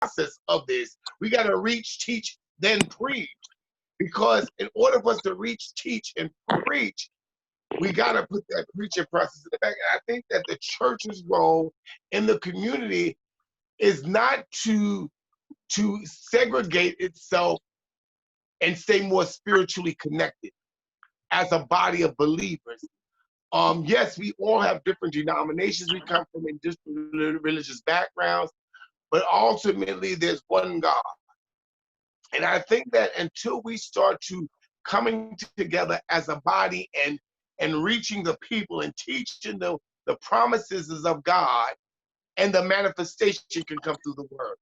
process of this. We got to reach, teach, then preach. Because in order for us to reach, teach, and preach, we got to put that preaching process in the back. And I think that the church's role in the community is not to segregate itself and stay more spiritually connected as a body of believers. Yes, we all have different denominations. We come from in different religious backgrounds, but ultimately there's one God. And I think that until we start to coming together as a body and reaching the people and teaching the promises of God, and the manifestation can come through the word.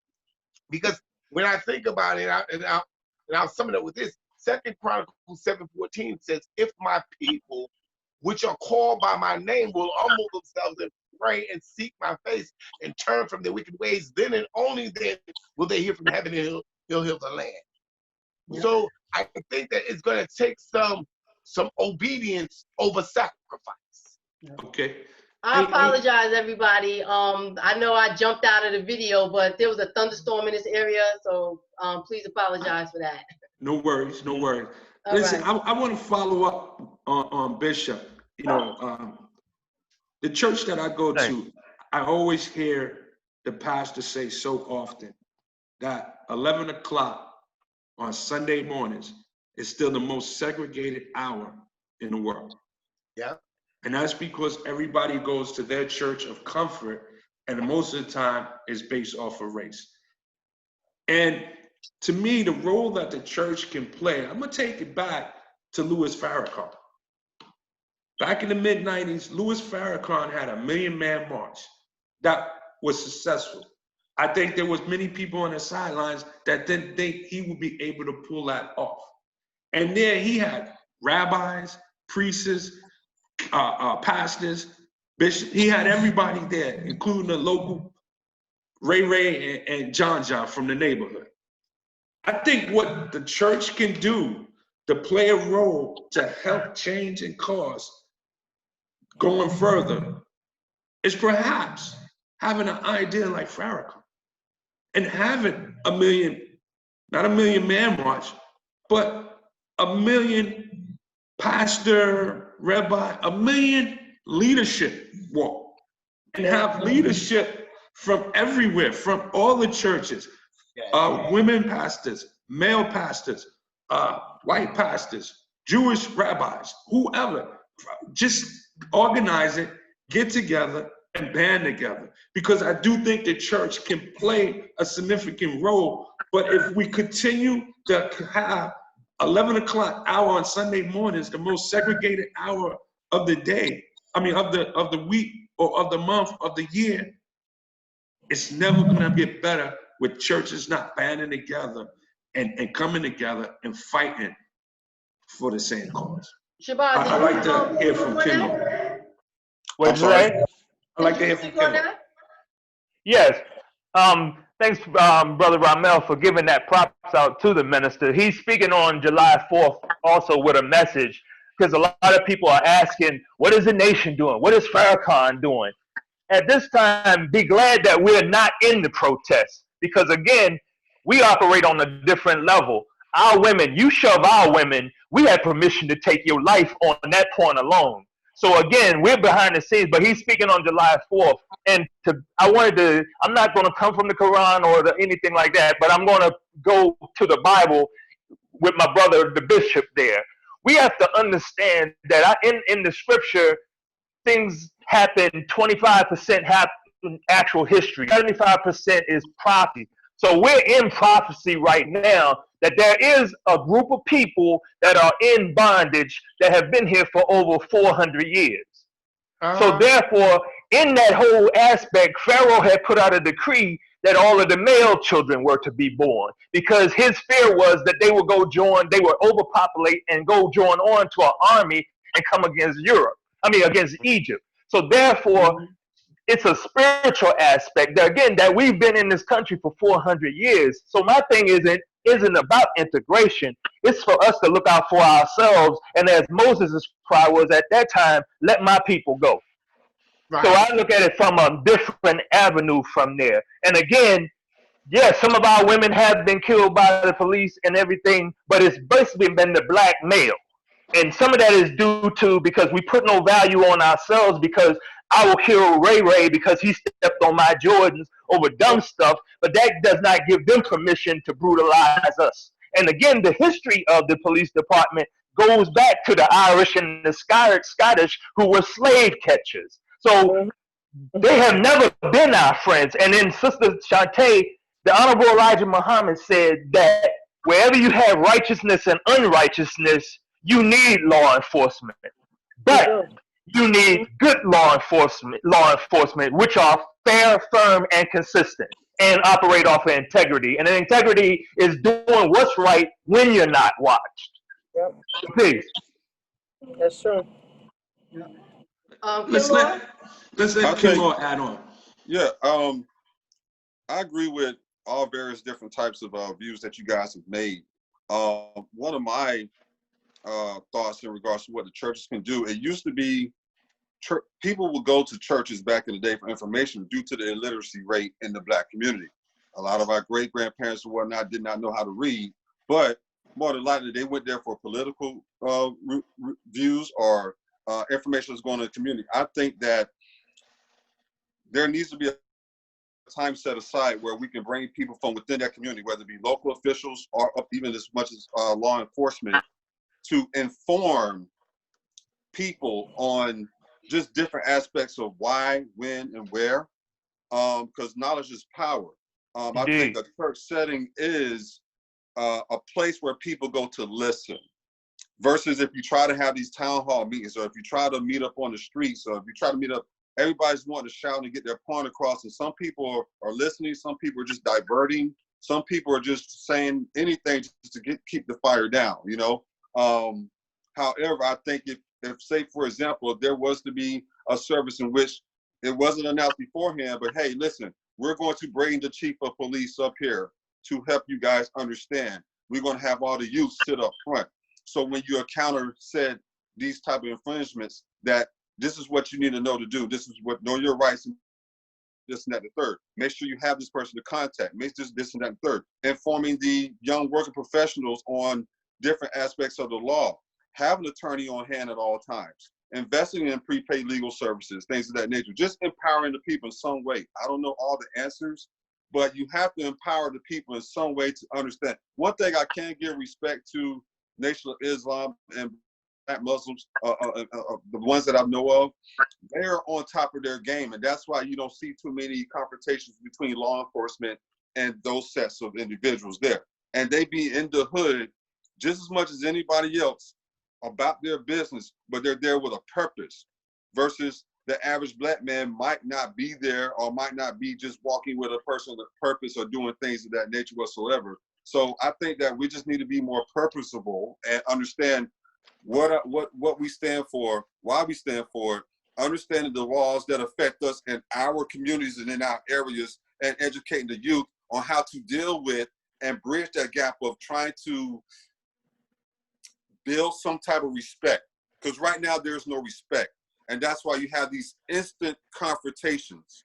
Because when I think about it, I'll sum it up with this. 2 Chronicles 7:14 says, if my people, which are called by my name, will humble themselves and pray and seek my face and turn from their wicked ways, then and only then will they hear from heaven and he'll heal the land. Yeah. So I think that it's going to take some obedience over sacrifice. Okay. I apologize, everybody. I know I jumped out of the video, but there was a thunderstorm in this area, so please apologize for that. No worries, no worries. All Listen, right. I want to follow up on Bishop. You know, the church that I go to, I always hear the pastor say so often that 11 o'clock on Sunday mornings is still the most segregated hour in the world. Yeah. And that's because everybody goes to their church of comfort, and most of the time is based off of race. And to me, the role that the church can play, I'm gonna take it back to Louis Farrakhan. Back in the mid-90s, Louis Farrakhan had a 1 million man march that was successful. I think there was many people on the sidelines that didn't think he would be able to pull that off. And there he had rabbis, priests, pastors, bishops. He had everybody there, including the local Ray and John from the neighborhood. I think what the church can do to play a role to help change and cause going further is perhaps having an idea like Farrakhan and having a million, not a 1 million man march, but a 1 million pastor, rabbi, 1 million leadership walk, and have leadership from everywhere, from all the churches, women pastors, male pastors, white pastors, Jewish rabbis, whoever, just organize it, get together, and band together. Because I do think the church can play a significant role, but if we continue to have 11 o'clock hour on Sunday mornings, the most segregated hour of the day, I mean, of the week or of the month of the year, it's never gonna get better with churches not banding together and coming together and fighting for the same cause. Shabazz, I'd like to hear from Kendall. What'd you say? I'd like to hear from Kendall. Yes. Thanks, Brother Ramel, for giving that props out to the minister. He's speaking on July 4th also with a message, because a lot of people are asking, what is the nation doing? What is Farrakhan doing? At this time, be glad that we're not in the protest, because again, we operate on a different level. Our women, you shove our women, we have permission to take your life on that point alone. So again, we're behind the scenes, but he's speaking on July 4th. And I'm not going to come from the Quran or anything like that, but I'm going to go to the Bible with my brother, the bishop there. We have to understand that in the scripture, things happen, 25% happen actual history, 75% is prophecy. So we're in prophecy right now that there is a group of people that are in bondage that have been here for over 400 years. So therefore, in that whole aspect, Pharaoh had put out a decree that all of the male children were to be born, because his fear was that they would overpopulate and go join on to an army and come against Egypt. So therefore, it's a spiritual aspect that, again, that we've been in this country for 400 years. So my thing isn't about integration. It's for us to look out for ourselves. And as Moses' cry was at that time, let my people go. Right. So I look at it from a different avenue from there. And again, yeah, some of our women have been killed by the police and everything, but it's basically been the black male. And some of that is due to because we put no value on ourselves because I will kill Ray Ray because he stepped on my Jordans over dumb stuff, but that does not give them permission to brutalize us. And again, the history of the police department goes back to the Irish and the Scottish who were slave catchers. So they have never been our friends. And then Sister Shantae, the Honorable Elijah Muhammad said that wherever you have righteousness and unrighteousness, you need law enforcement. But you need good law enforcement, which are fair, firm, and consistent, and operate off of integrity. And integrity is doing what's right when you're not watched. Yep. Peace. That's true. Let's let Kim Law add on. Yeah, I agree with all various different types of views that you guys have made. One of my thoughts in regards to what the churches can do, it used to be people would go to churches back in the day for information due to the illiteracy rate in the black community. A lot of our great grandparents and whatnot did not know how to read, but more than likely they went there for political views or information that's going to the community. I think that there needs to be a time set aside where we can bring people from within that community, whether it be local officials or even as much as law enforcement, to inform people on just different aspects of why, when, and where, because knowledge is power. I think a church setting is a place where people go to listen, versus if you try to have these town hall meetings, or if you try to meet up on the streets, or if you try to meet up, everybody's wanting to shout and get their point across, and some people are listening, some people are just diverting, some people are just saying anything just to keep the fire down, you know? However, I think if say, for example, if there was to be a service in which it wasn't announced beforehand, but hey, listen, we're going to bring the chief of police up here to help you guys understand. We're going to have all the youth sit up front. So when you encounter said these type of infringements, that this is what you need to know to do. This is what, know your rights, and this and that and the third. Make sure you have this person to contact. Make this and that and third. Informing the young working professionals on different aspects of the law. Have an attorney on hand at all times. Investing in prepaid legal services, things of that nature. Just empowering the people in some way. I don't know all the answers, but you have to empower the people in some way to understand. One thing I can give respect to Nation of Islam and Black Muslims, the ones that I know of, they're on top of their game, and that's why you don't see too many confrontations between law enforcement and those sets of individuals there. And they be in the hood just as much as anybody else about their business, but they're there with a purpose, versus the average black man might not be there or might not be just walking with a personal purpose or doing things of that nature whatsoever. So I think that we just need to be more purposeful and understand what we stand for, why we stand for it, understanding the laws that affect us in our communities and in our areas, and educating the youth on how to deal with and bridge that gap of trying to build some type of respect. Because right now there's no respect. And that's why you have these instant confrontations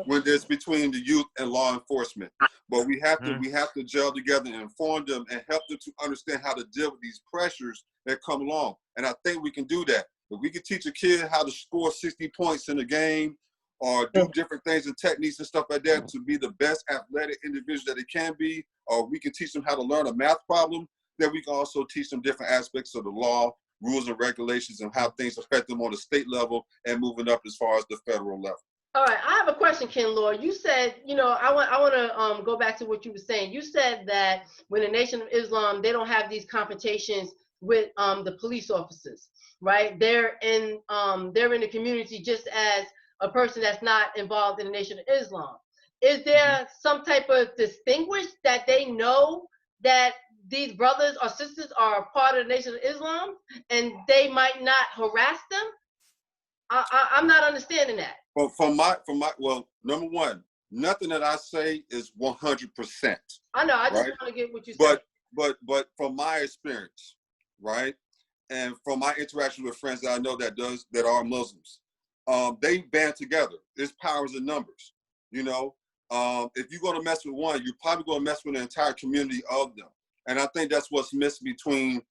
when there's between the youth and law enforcement. But we have to gel together and inform them and help them to understand how to deal with these pressures that come along. And I think we can do that. If we can teach a kid how to score 60 points in a game, or do different things and techniques and stuff like that to be the best athletic individual that they can be, or we can teach them how to learn a math problem, then we can also teach them different aspects of the law, rules and regulations, and how things affect them on the state level and moving up as far as the federal level. All right, I have a question, Ken Law. You said, you know, I want to go back to what you were saying. You said that when the Nation of Islam, they don't have these confrontations with the police officers, right? They're in the community just as a person that's not involved in the Nation of Islam. Is there some type of distinguish that they know that these brothers or sisters are part of the Nation of Islam and they might not harass them? I'm not understanding that. Well, well, number one, nothing that I say is 100%. I know, I just want to get what you said. But from my experience, right, and from my interaction with friends that I know that are Muslims, they band together. There's powers in numbers, you know. If you're going to mess with one, you're probably going to mess with the entire community of them. And I think that's what's missing between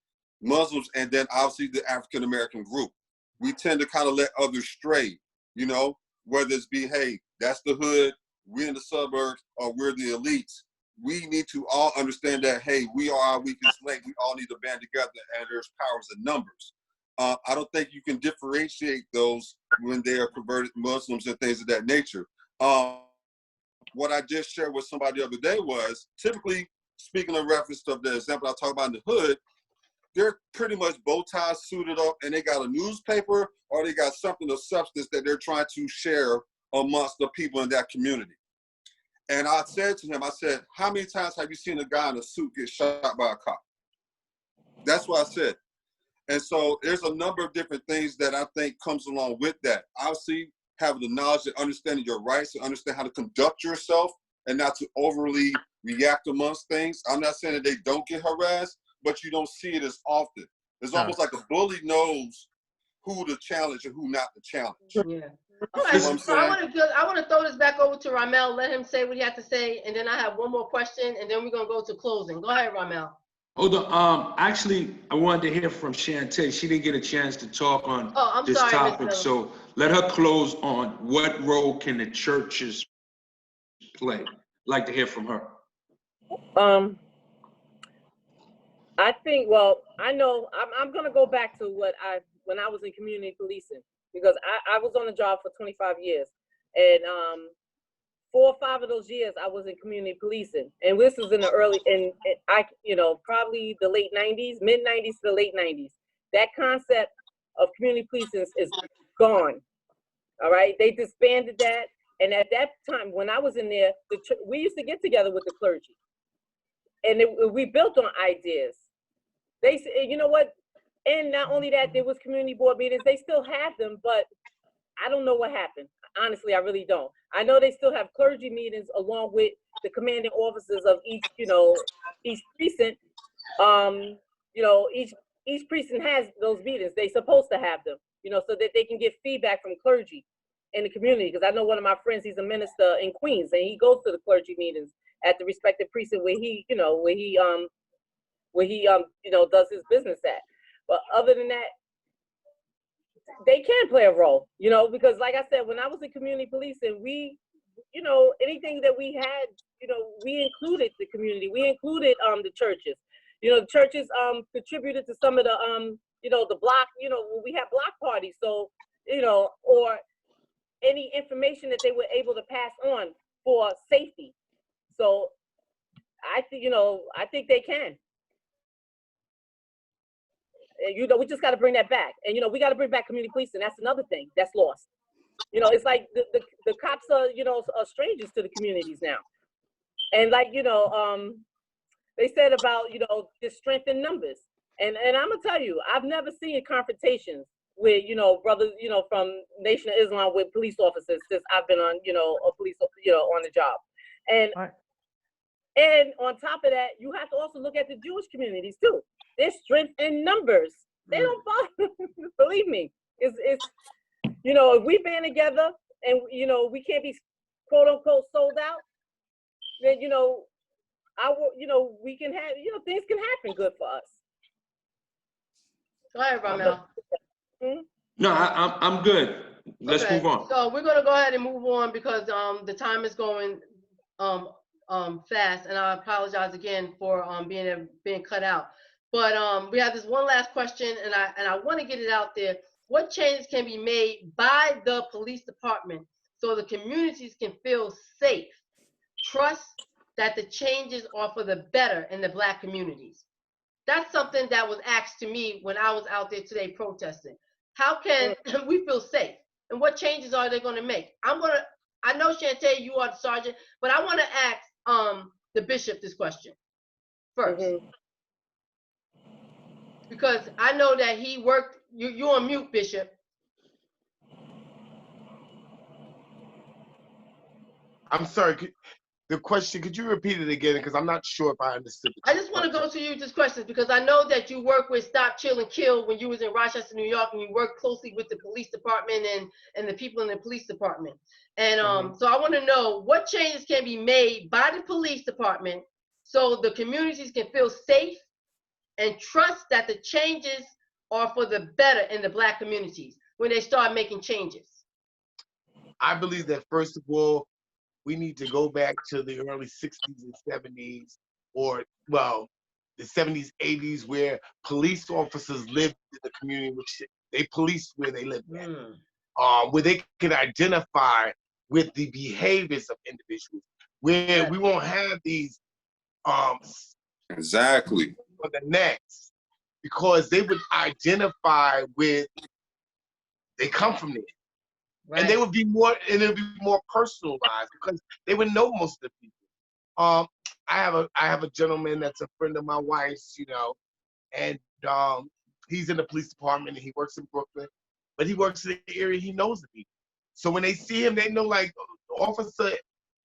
Muslims and then obviously the African American group. We tend to kind of let others stray, you know, whether it's be, hey, that's the hood, we're in the suburbs, or we're the elites. We need to all understand that, hey, we are our weakest link. We all need to band together, and there's powers in numbers. I don't think you can differentiate those when they are converted Muslims and things of that nature. What I just shared with somebody the other day was, typically, speaking of reference to the example I talk about in the hood, they're pretty much bow ties suited up, and they got a newspaper or they got something of substance that they're trying to share amongst the people in that community. And I said to him, I said, how many times have you seen a guy in a suit get shot by a cop? That's what I said. And so there's a number of different things that I think comes along with that. Obviously, having the knowledge and understanding your rights and understand how to conduct yourself and not to overly react amongst things. I'm not saying that they don't get harassed, but you don't see it as often. It's almost like a bully knows who to challenge and who not to challenge. Yeah. All right, so I want to throw this back over to Ramel, let him say what he had to say, and then I have one more question, and then we're going to go to closing. Go ahead, Ramel. Hold on. Actually, I wanted to hear from Shantae. She didn't get a chance to talk on this topic, so let her close on what role can the churches play. I'd like to hear from her. I think, well, I know I'm going to go back to when I was in community policing, because I was on the job for 25 years. And 4 or 5 of those years I was in community policing. And this was in the early, probably the late 90s, mid 90s to the late 90s. That concept of community policing is gone. All right. They disbanded that. And at that time, when I was in there, we used to get together with the clergy. And we built on ideas. They said, you know what? And not only that, there was community board meetings. They still have them, but I don't know what happened. Honestly, I really don't. I know they still have clergy meetings along with the commanding officers of each precinct. Each precinct has those meetings. They're supposed to have them, so that they can get feedback from clergy in the community. Because I know one of my friends, he's a minister in Queens, and he goes to the clergy meetings at the respective precinct where he does his business at. But other than that, they can play a role, because like I said, when I was in community policing, we, anything that we had, we included the community, we included the churches. The churches contributed to some of the the block, we had block parties, so or any information that they were able to pass on for safety. So I think they can. We just got to bring that back, and we got to bring back community policing. That's another thing that's lost. It's like the cops are are strangers to the communities now, and like they said about the strength in numbers, and I'm gonna tell you, I've never seen confrontations with brothers from Nation of Islam with police officers since I've been on a police on the job, and. Right. And on top of that, you have to also look at the Jewish communities too. There's strength in numbers. They don't follow. Believe me, it's if we band together and we can't be quote unquote sold out, then we can have things can happen good for us. Go ahead, Ramel. No, I'm good. Let's move on. So we're gonna go ahead and move on because the time is going fast, and I apologize again for being cut out. But we have this one last question, and I want to get it out there. What changes can be made by the police department so the communities can feel safe, trust that the changes are for the better in the Black communities? That's something that was asked to me when I was out there today protesting. How can we feel safe, and what changes are they going to make? I know, Shantae, you are the sergeant, but I want to ask the bishop this question first. Because I know that he worked, you're on mute, Bishop. I'm sorry, the question, could you repeat it again? Because I'm not sure if I understood. I just want to go to you just questions because I know that you work with Stop, Chill, and Kill when you was in Rochester, New York, and you work closely with the police department and the people in the police department. And so I want to know what changes can be made by the police department so the communities can feel safe and trust that the changes are for the better in the Black communities when they start making changes. I believe that first of all, we need to go back to the early 60s and 70s, or well, the 70s, 80s, where police officers lived in the community, which they policed where they lived at, where they could identify with the behaviors of individuals, where we won't have these Exactly. for the next, because they would identify with, they come from there. Right. And they would be more, and it would be more personalized because they would know most of the people. I have a gentleman that's a friend of my wife's, you know, and he's in the police department and he works in Brooklyn, but he works in the area he knows the people. So when they see him, they know, like, Officer,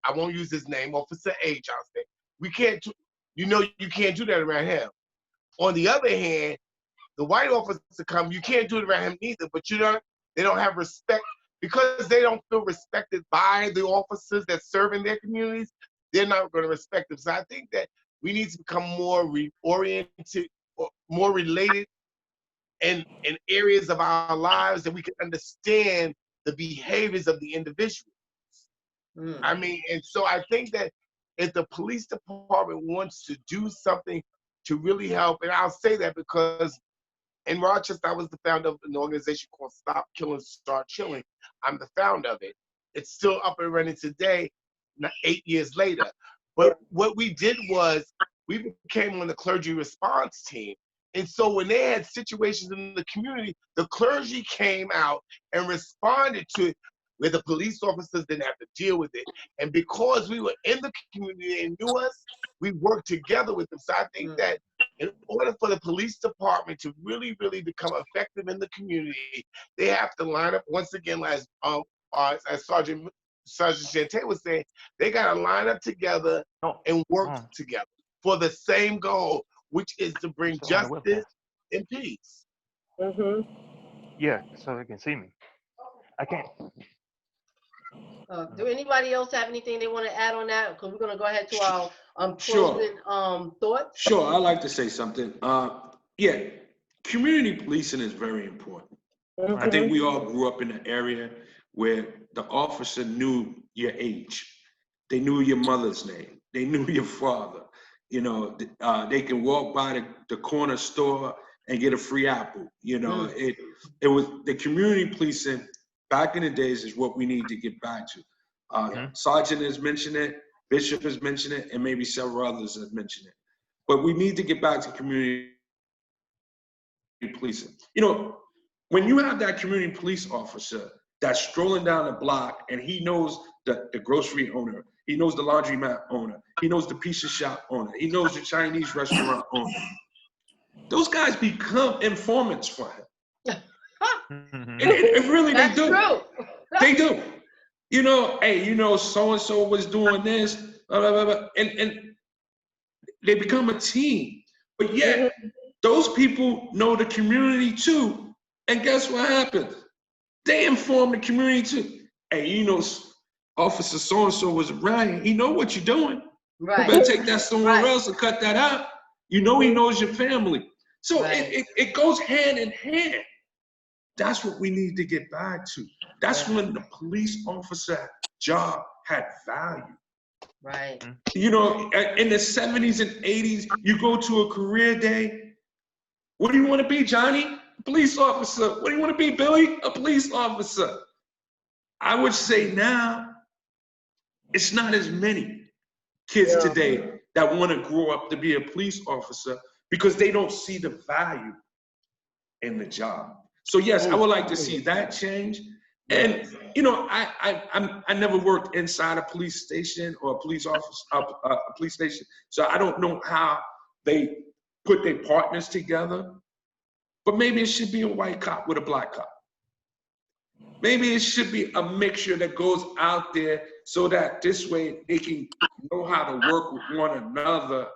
I won't use his name, Officer H, I'll say, we can't, you know, you can't do that around him. On the other hand, the white officer come, you can't do it around him either, but they don't have respect. Because they don't feel respected by the officers that serve in their communities, they're not going to respect them. So I think that we need to become more reoriented, or more related in areas of our lives that we can understand the behaviors of the individuals. I mean, and so I think that if the police department wants to do something to really help, and I'll say that because in Rochester, I was the founder of an organization called Stop Killing, Start Chilling. I'm the founder of it. It's still up and running today, 8 years later. But what we did was we became on the clergy response team. And so when they had situations in the community, the clergy came out and responded to it where the police officers didn't have to deal with it. And because we were in the community and knew us, we worked together with them. So I think that in order for the police department to really, really become effective in the community, they have to line up, once again, as Sergeant Shante was saying, they got to line up together and work together for the same goal, which is to bring justice and peace. Yeah, so they can see me. I can't. Do anybody else have anything they want to add on that? Because we're going to go ahead to our closing thoughts. Sure, I'd like to say something. Yeah, community policing is very important. I think we all grew up in an area where the officer knew your age. They knew your mother's name. They knew your father. You know, they can walk by the corner store and get a free apple. You know, it was the community policing back in the days is what we need to get back to. Sergeant has mentioned it, Bishop has mentioned it, and maybe several others have mentioned it. But we need to get back to community policing. You know, when you have that community police officer that's strolling down the block and he knows the grocery owner, he knows the laundromat owner, he knows the pizza shop owner, he knows the Chinese restaurant owner, those guys become informants for him. It really, That's they do. True. They do. You know, hey, you know, so-and-so was doing this, blah, blah, blah, blah, and they become a team. But yet, those people know the community too. And guess what happens? They inform the community too. Hey, you know, Officer so-and-so was around. He know what you're doing. Right. You better take that somewhere else and cut that out. You know he knows your family. So it goes hand in hand. That's what we need to get back to. That's when the police officer job had value. Right. You know, in the 70s and 80s, you go to a career day. What do you want to be, Johnny? A police officer. What do you want to be, Billy? A police officer. I would say now, it's not as many kids today that want to grow up to be a police officer because they don't see the value in the job. So yes, I would like to see that change. And you know, I never worked inside a police station or a police office, a police station. So I don't know how they put their partners together. But maybe it should be a white cop with a black cop. Maybe it should be a mixture that goes out there so that this way they can know how to work with one another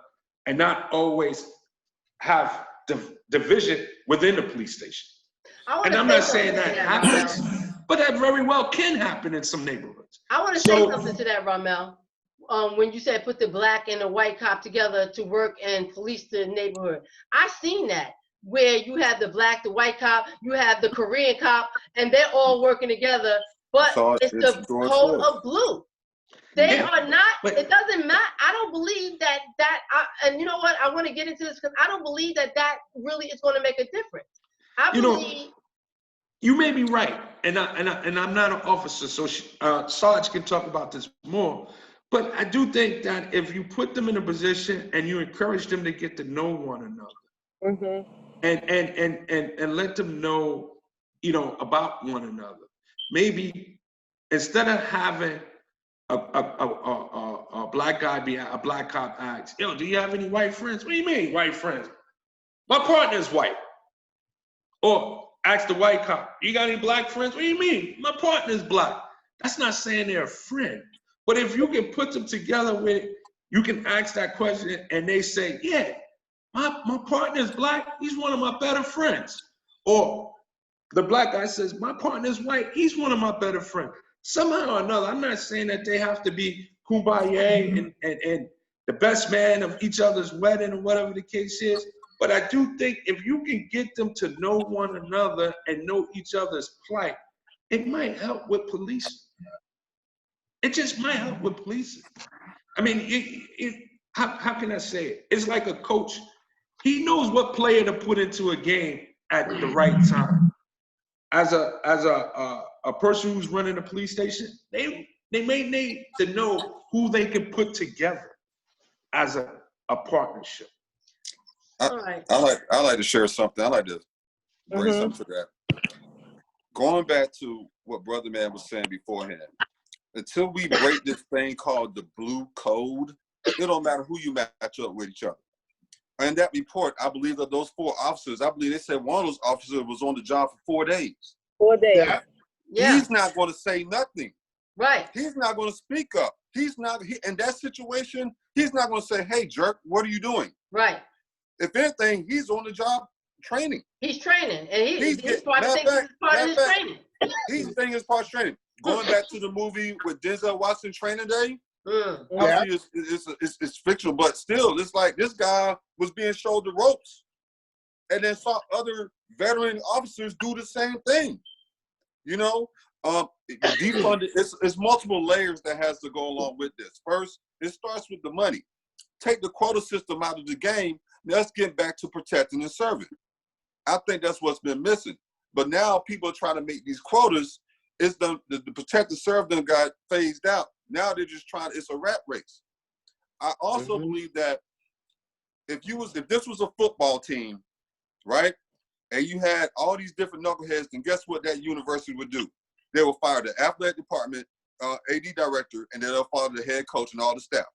and not always have division within the police station. I want And to I'm say not saying something to that that, happens, Ramel. but that very well can happen in some neighborhoods. I want to say So- something to that, Ramel. When you said put the black and the white cop together to work and police the neighborhood, I've seen that where you have the black, the white cop, you have the Korean cop, and they're all working together. But So it's it's the George code Floyd. of blue. They Yeah, are not. but- It doesn't matter. I don't believe that. And you know what? I want to get into this because I don't believe that really is going to make a difference. I You know, believe. You may be right, and I'm not an officer, so Sarge can talk about this more. But I do think that if you put them in a position and you encourage them to get to know one another, and let them know, about one another, maybe instead of having a black guy be a black cop ask, "Yo, do you have any white friends?" "What do you mean, white friends?" "My partner's white." Or ask the white cop, "You got any black friends?" "What do you mean? My partner's black." That's not saying they're a friend. But if you can put them together with, you can ask that question and they say, "Yeah, my partner's black. He's one of my better friends." Or the black guy says, "My partner's white. He's one of my better friends." Somehow or another, I'm not saying that they have to be kumbaya and the best man of each other's wedding or whatever the case is. But I do think if you can get them to know one another and know each other's plight, it might help with policing. It just might help with policing. I mean, how can I say it? It's like a coach. He knows what player to put into a game at the right time. As a person who's running a police station, they may need to know who they can put together as a partnership. All right. I like to share something. I like to bring something to that. Going back to what Brother Man was saying beforehand, until we break this thing called the blue code, it don't matter who you match up with each other. And that report, I believe that those 4 officers, I believe they said one of those officers was on the job for 4 days. 4 days. Yeah. Yeah. He's not going to say nothing. Right. He's not going to speak up. He's not, in that situation, he's not going to say, "Hey, jerk, what are you doing?" Right. If anything, he's on the job training. He's training, and he's He's part of matter of his fact, training. He's saying his part of training. Going back to the movie with Denzel Washington, Training Day, Mm. Yeah. obviously it's fictional, but still, it's like this guy was being showed the ropes and then saw other veteran officers do the same thing. Defunded, it's multiple layers that has to go along with this. First, it starts with the money. Take the quota system out of the game. Let's get back to protecting and serving. I think that's what's been missing. But now people are trying to make these quotas. It's the protect and serve them got phased out. Now they're just trying. It's a rat race. I also believe that if this was a football team, right, and you had all these different knuckleheads, then guess what that university would do? They will fire the athletic department, AD director, and then they'll fire the head coach and all the staff.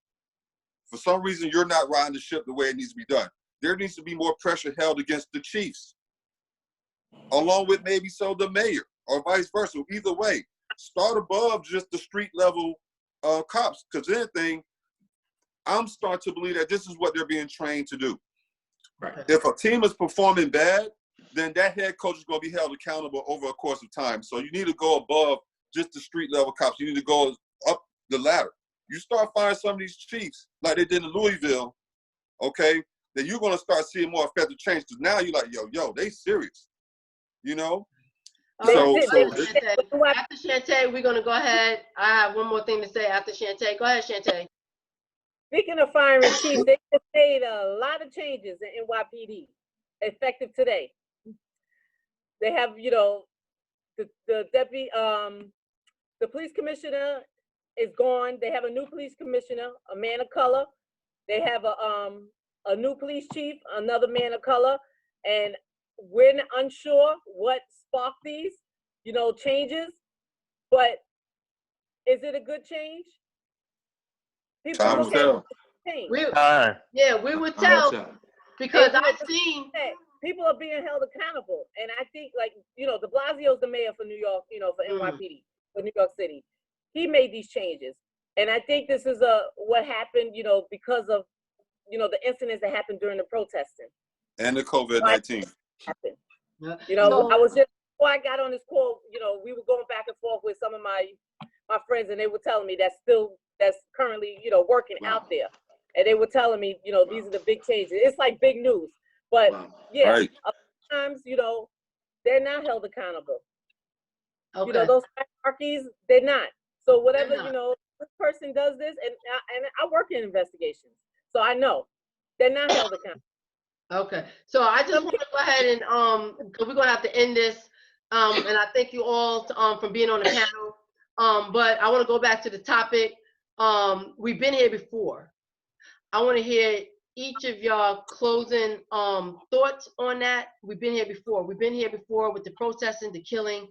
For some reason, you're not riding the ship the way it needs to be done. There needs to be more pressure held against the chiefs, along with maybe the mayor or vice versa. Either way, start above just the street level cops. Because anything, I'm starting to believe that this is what they're being trained to do. Right. If a team is performing bad, then that head coach is going to be held accountable over a course of time. So you need to go above just the street level cops. You need to go up the ladder. You start firing some of these chiefs like they did in Louisville, okay, then you're going to start seeing more effective change. Because now you're like, yo, they serious, After Shantae, we're going to go ahead. I have one more thing to say after Shantae. Go ahead, Shantae. Speaking of firing chiefs, they just made a lot of changes in NYPD effective today. They have, the deputy, the police commissioner is gone. They have a new police commissioner, a man of color. They have a new police chief, another man of color, and we're unsure what sparked these, changes. But is it a good change? People Time look will tell. at change. We would tell because I've seen people are being held accountable, and I think De Blasio's the mayor for New York, for NYPD, for New York City. He made these changes, And I think this is what happened, you know, because of, you know, the incidents that happened during the protesting. And the COVID-19. Happened. Yeah. You know, So- I was just, before I got on this call, you know, we were going back and forth with some of my friends, and they were telling me that's currently, you know, working out there. And they were telling me, you know, these are the big changes. It's like big news. But yeah, Right. a lot of times, you know, they're not held accountable. Okay. You know, those hierarchies, they're not. So whatever, They're not. you know, this person does this, and I work in investigations, so I know they're not held accountable. Okay, so I just want to go ahead and, because we're gonna have to end this, and I thank you all for being on the panel. But I want to go back to the topic. We've been here before. I want to hear each of y'all closing thoughts on that. We've been here before. We've been here before with the protesting, the killing.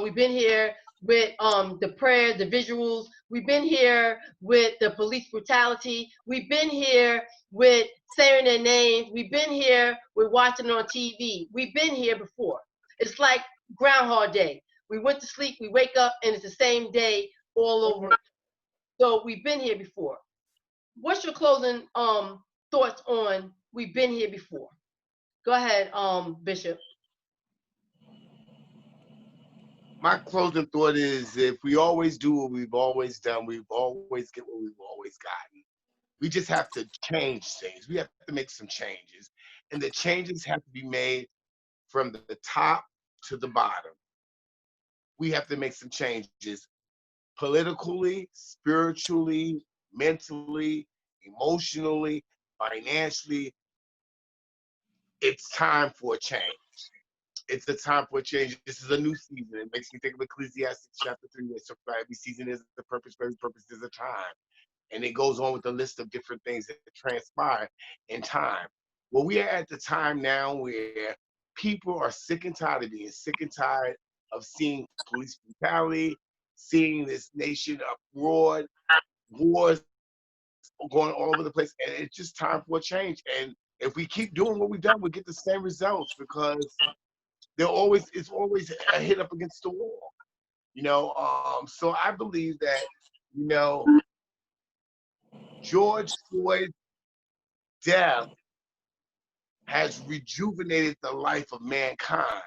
We've been here with the prayers, the visuals. We've been here with the police brutality. We've been here with saying their names. We've been here with watching it on TV. We've been here before. It's like Groundhog Day. We went to sleep, we wake up, and it's the same day all over. So we've been here before. What's your closing thoughts on we've been here before? Go ahead, Bishop. My closing thought is if we always do what we've always done, we've always get what we've always gotten. We just have to change things. We have to make some changes. And the changes have to be made from the top to the bottom. We have to make some changes politically, spiritually, mentally, emotionally, financially. It's time for a change. It's the time for a change. This is a new season. It makes me think of Ecclesiastes chapter 3. So every season is the purpose, every purpose is a time. And it goes on with a list of different things that transpire in time. Well, we are at the time now where people are sick and tired of being sick and tired of seeing police brutality, seeing this nation uproared, wars going all over the place, and it's just time for a change. And if we keep doing what we've done, we'll get the same results because it's always a hit up against the wall. You know, so I believe that, you know, George Floyd's death has rejuvenated the life of mankind.